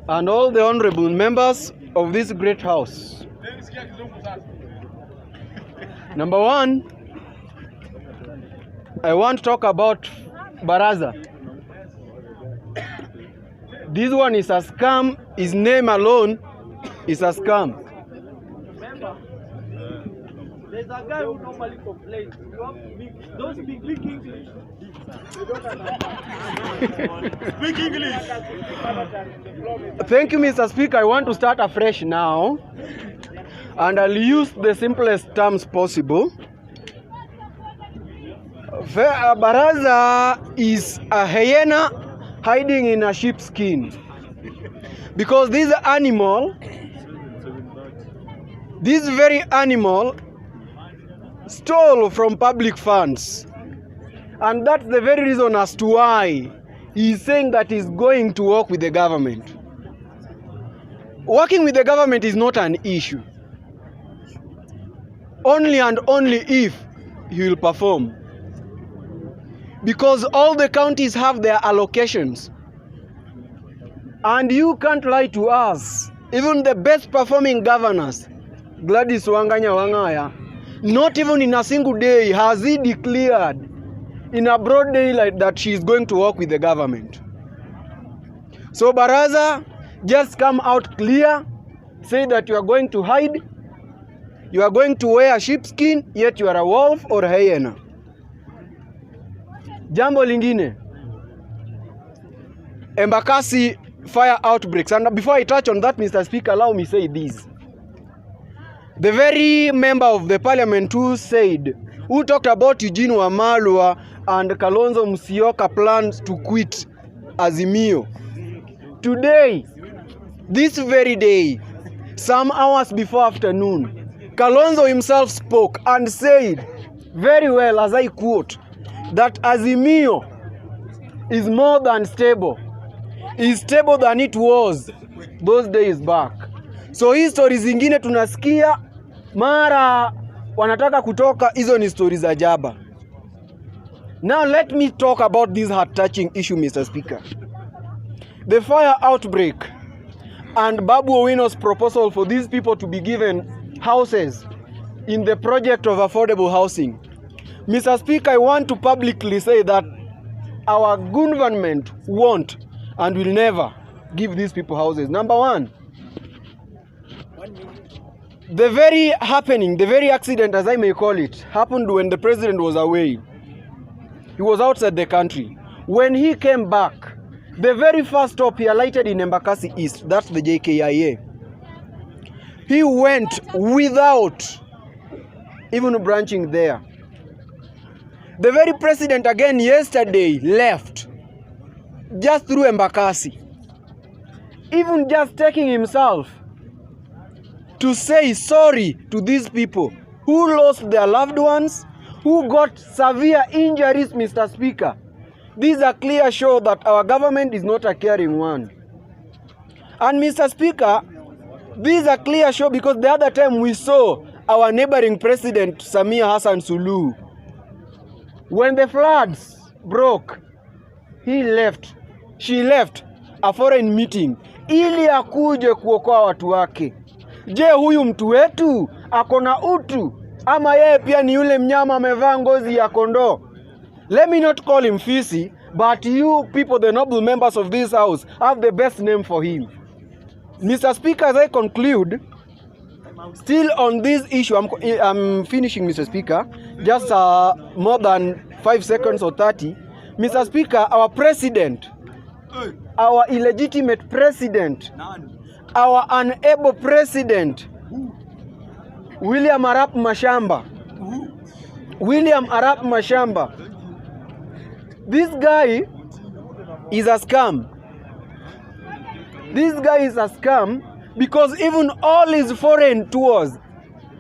and all the honorable members of this great house. Number one, I want to talk about Baraza. This one is a scam. His name alone is a scam. There's a guy who normally complains. Those speak English. They don't understand. Speak English. Thank you, Mr. Speaker. I want to start afresh now, and I'll use the simplest terms possible. Baraza is a hyena hiding in a sheep's skin, because this very animal stole from public funds, and that's the very reason as to why he's saying that he's going to work with the government. Working with the government is not an issue, only and only if he will perform, because all the counties have their allocations, and you can't lie to us. Even the best performing governors, Gladys Wangaya, not even in a single day has he declared in a broad daylight that she is going to work with the government. So Baraza, just come out clear, say that you are going to hide, you are going to wear sheepskin, yet you are a wolf or a hyena. Jambo lingine, Embakasi fire outbreaks. And before I touch on that, Mr. Speaker, allow me say this. The very member of the parliament who talked about Eugene Wamalwa and Kalonzo Musyoka plans to quit Azimio. Today, this very day, some hours before afternoon, Kalonzo himself spoke and said very well, as I quote, that Azimio is more than stable. Is stable than it was those days back. So hii stories zingine tunasikia mara wanataka kutoka, hizo ni stories za jaba. Now let me talk about this heart-touching issue, Mr. Speaker. The fire outbreak and Babu Owino's proposal for these people to be given houses in the project of affordable housing. Mr. Speaker, I want to publicly say that our government won't and will never give these people houses. Number one, the very accident, as I may call it, happened when the president was away. He was outside the country. When he came back, the very first stop he alighted in Embakasi East, that's the JKIA. He went without even branching there. The very president again yesterday left just through Embakasi, even just taking himself to say sorry to these people who lost their loved ones, who got severe injuries, Mr. Speaker. These are clear show that our government is not a caring one. And Mr. Speaker, these are clear show because the other time we saw our neighboring president, Samia Hassan Suluhu, when the floods broke, she left a foreign meeting ili akuje kuokoa watu wake. Je, huyu mtu wetu akona utu ama yeye pia ni yule mnyama amevaa ngozi ya kondoo? Let me not call him Fisi, but you people, the noble members of this house, have the best name for him. Mr. Speaker, as I conclude, still on this issue, I'm finishing, Mr. Speaker, just more than 5 seconds or 30. Mr. Speaker, our president, our illegitimate president, our unable president, William Arap Mashamba. This guy is a scam. This guy is a scam because even all his foreign tours,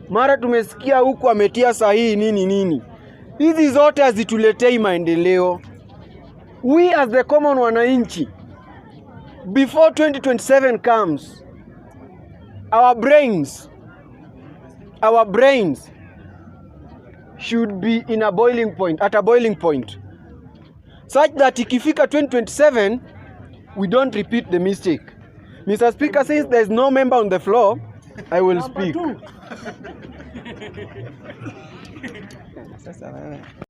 mara tumesikia huku ametia sahihi nini. Hizi zote hazituletei maendeleo. We as the common wananchi, before 2027 comes, our brains should be in a boiling point, at a boiling point, such that ikifika 2027, we don't repeat the mistake. Mr. Speaker, since there's no member on the floor, I will Number speak. 2. Sasa wewe.